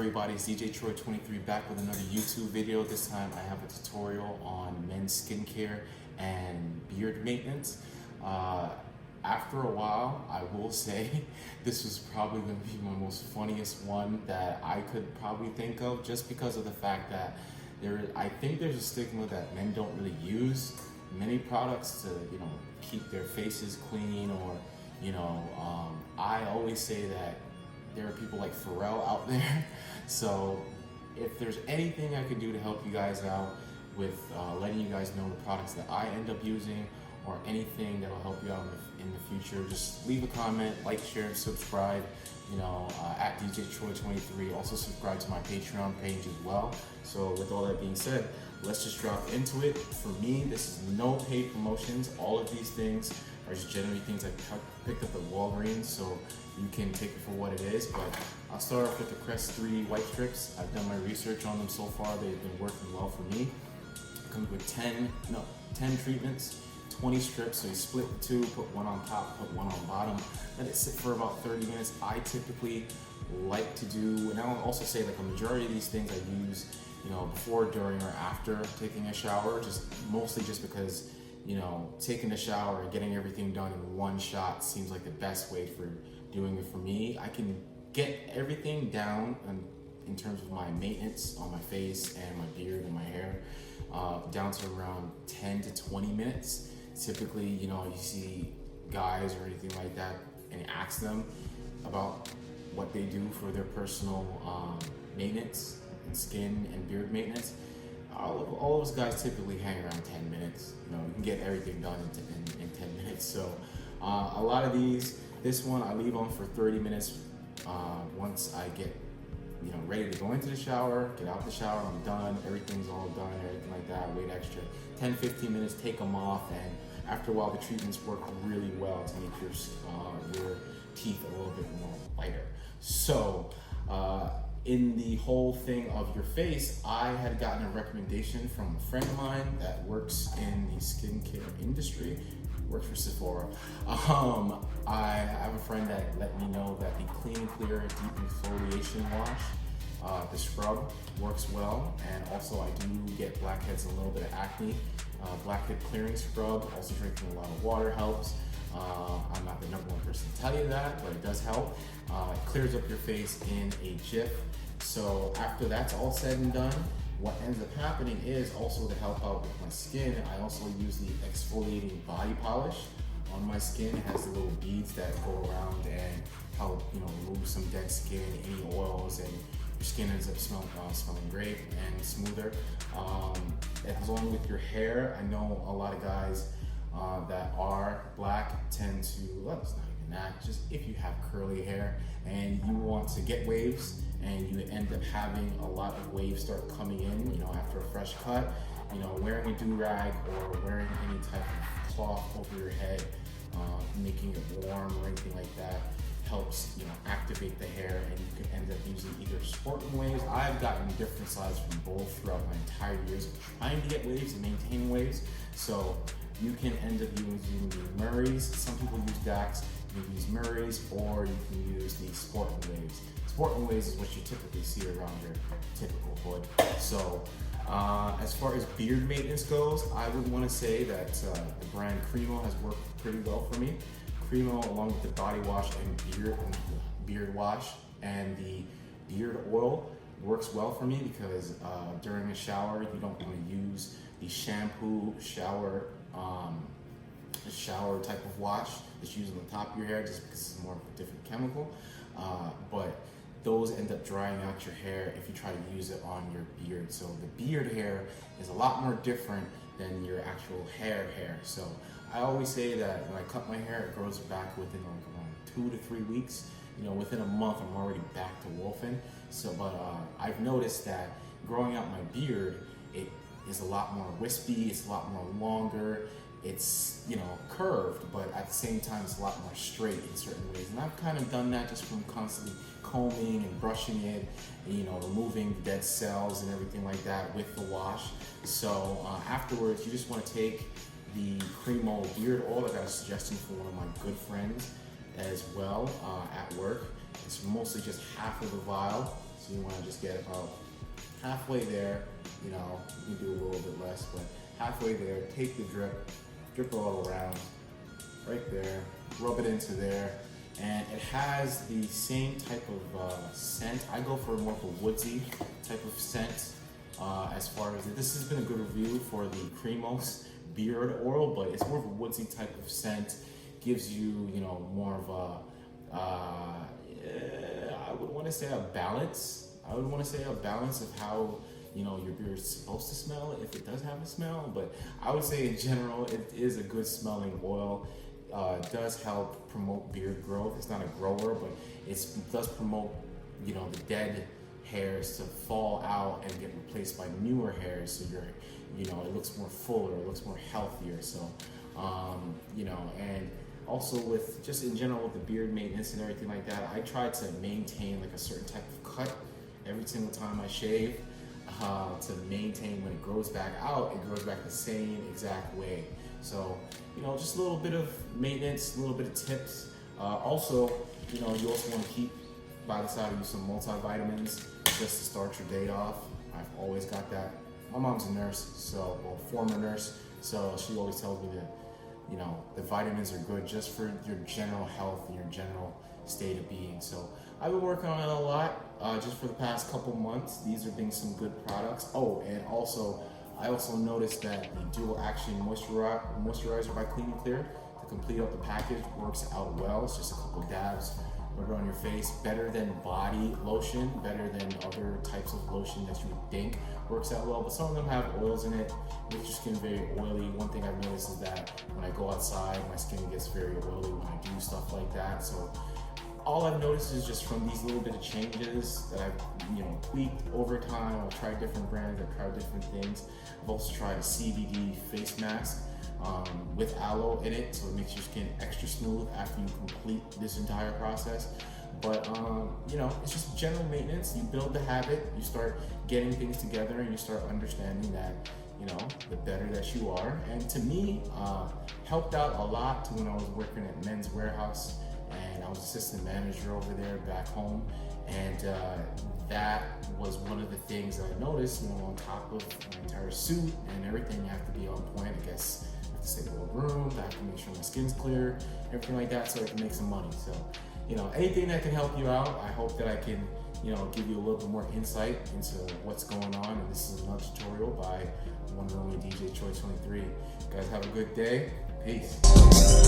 everybody? It's DJ Troy 23 back with another YouTube video. This time I have a tutorial on men's skincare and beard maintenance. After a while, I will say this was probably going to be my most funniest one that I could probably think of, just because of the fact that I think there's a stigma that men don't really use many products to, keep their faces clean, or, I always say that there are people like Pharrell out there. So if there's anything I can do to help you guys out with letting you guys know the products that I end up using, or anything that will help you out in the future, just leave a comment, like, share, and subscribe. At DJ Troy 23. Also subscribe to my Patreon page as well. So with all that being said, let's just drop into it. For me, this is no paid promotions. All of these things are just generally things I picked up at Walgreens, so you can take it for what it is. But I'll start off with the Crest 3 white strips. I've done my research on them so far. They've been working well for me. It comes with 10 treatments, 20 strips, so you split the two, put one on top, put one on bottom, let it sit for about 30 minutes. I typically like to do, and I'll also say like a majority of these things I use, before, during, or after taking a shower, mostly because, taking a shower and getting everything done in one shot seems like the best way for doing it for me. I can get everything down in terms of my maintenance on my face and my beard and my hair, down to around 10 to 20 minutes. Typically, you see guys or anything like that and ask them about what they do for their personal maintenance and skin and beard maintenance. All of us guys typically hang around 10 minutes. You can get everything done in 10 minutes. So a lot of this one I leave on for 30 minutes. Once I get ready to go into the shower, get out the shower, I'm done, everything's all done, everything like that. Wait extra 10-15 minutes, take them off, and after a while the treatments work really well to make your teeth a little bit more lighter. So in the whole thing of your face, I had gotten a recommendation from a friend of mine that works in the skincare industry, works for Sephora. I have a friend that let me know that the Clean Clear Deep Exfoliation Wash, the scrub, works well, and also I do get blackheads and a little bit of acne. Blackhead clearing scrub, also drinking a lot of water helps. I'm not the number one person to tell you that, but it does help. It clears up your face in a jiff. So after that's all said and done, what ends up happening is, also to help out with my skin, I also use the exfoliating body polish on my skin. It has the little beads that go around and help, remove some dead skin, any oils, and your skin ends up smelling great and smoother. Along with your hair, I know a lot of guys that are black tend to, well, it's not even that, just if you have curly hair and you want to get waves and you end up having a lot of waves start coming in, after a fresh cut, wearing a do-rag or wearing any type of cloth over your head, making it warm or anything like that, helps activate the hair, and you can end up using either sporting waves. I've gotten different sizes from both throughout my entire years of trying to get waves and maintaining waves. So you can end up using the Murray's. Some people use Dax. You can use Murray's, or you can use the sporting waves. Sporting waves is what you typically see around your typical hood. So as far as beard maintenance goes, I would want to say that the brand Cremo has worked pretty well for me. Cremo, along with the body wash and beard wash and the beard oil, works well for me because during a shower you don't want to use the shampoo shower type of wash that's used on the top of your hair, just because it's more of a different chemical. But those end up drying out your hair if you try to use it on your beard. So the beard hair is a lot more different than your actual hair. So I always say that when I cut my hair, it grows back within like around 2 to 3 weeks. Within a month, I'm already back to wolfing. So, but I've noticed that growing out my beard, it is a lot more wispy, it's a lot more longer, it's, curved, but at the same time, it's a lot more straight in certain ways. And I've kind of done that just from constantly combing and brushing it, and, removing dead cells and everything like that with the wash. So afterwards, you just want to take the Cremo beard oil. I got a suggestion from one of my good friends as well at work. It's mostly just half of the vial. So you want to just get about halfway there. You know, you do a little bit less, but halfway there. Take the drip all around, right there. Rub it into there, and it has the same type of scent. I go for more of a woodsy type of scent. As far as this has been a good review for the Cremos beard oil, but it's more of a woodsy type of scent. Gives you, you know, more of a, I would want to say a balance. I would want to say a balance of how, you know, your beard is supposed to smell if it does have a smell. But I would say in general, it is a good smelling oil. It does help promote beard growth. It's not a grower, but it does promote, you know, the dead hairs to fall out and get replaced by newer hairs. So you're, you know, it looks more fuller, it looks more healthier. So, you know, and also with just in general with the beard maintenance and everything like that, I try to maintain like a certain type of cut every single time I shave to maintain when it grows back out, it grows back the same exact way. So, you know, just a little bit of maintenance, a little bit of tips. Also, you know, you also want to keep by the side of you some multivitamins just to start your day off. I've always got that. My mom's a nurse, so, well, former nurse, so she always tells me that, you know, the vitamins are good just for your general health and your general state of being. So I've been working on it a lot just for the past couple months. These are being some good products. Oh, and also, I also noticed that the dual action moisturizer by Clean and Clear to complete up the package works out well. It's just a couple dabs, rub it on your face. Better than body lotion, better than other types of lotion that you would think works out well. But some of them have oils in it, makes your skin very oily. One thing I've noticed is that when I go outside, my skin gets very oily when I do stuff like that. So all I've noticed is just from these little bit of changes that I've, you know, tweaked over time. I've tried different brands, I've tried different things. I've also tried a CBD face mask with aloe in it, so it makes your skin extra smooth after you complete this entire process. But you know, it's just general maintenance. You build the habit, you start getting things together, and you start understanding that, you know, the better that you are. And to me, helped out a lot to when I was working at Men's Warehouse, and I was assistant manager over there back home. And that was one of the things that I noticed, you know, on top of my entire suit and everything, you have to be on point. I guess I have to stay in the room, I have to make sure my skin's clear, everything like that, so I can make some money. So, you know, anything that can help you out, I hope that I can, you know, give you a little bit more insight into what's going on. And this is another tutorial by one and only DJ Choi 23. Guys, have a good day. Peace.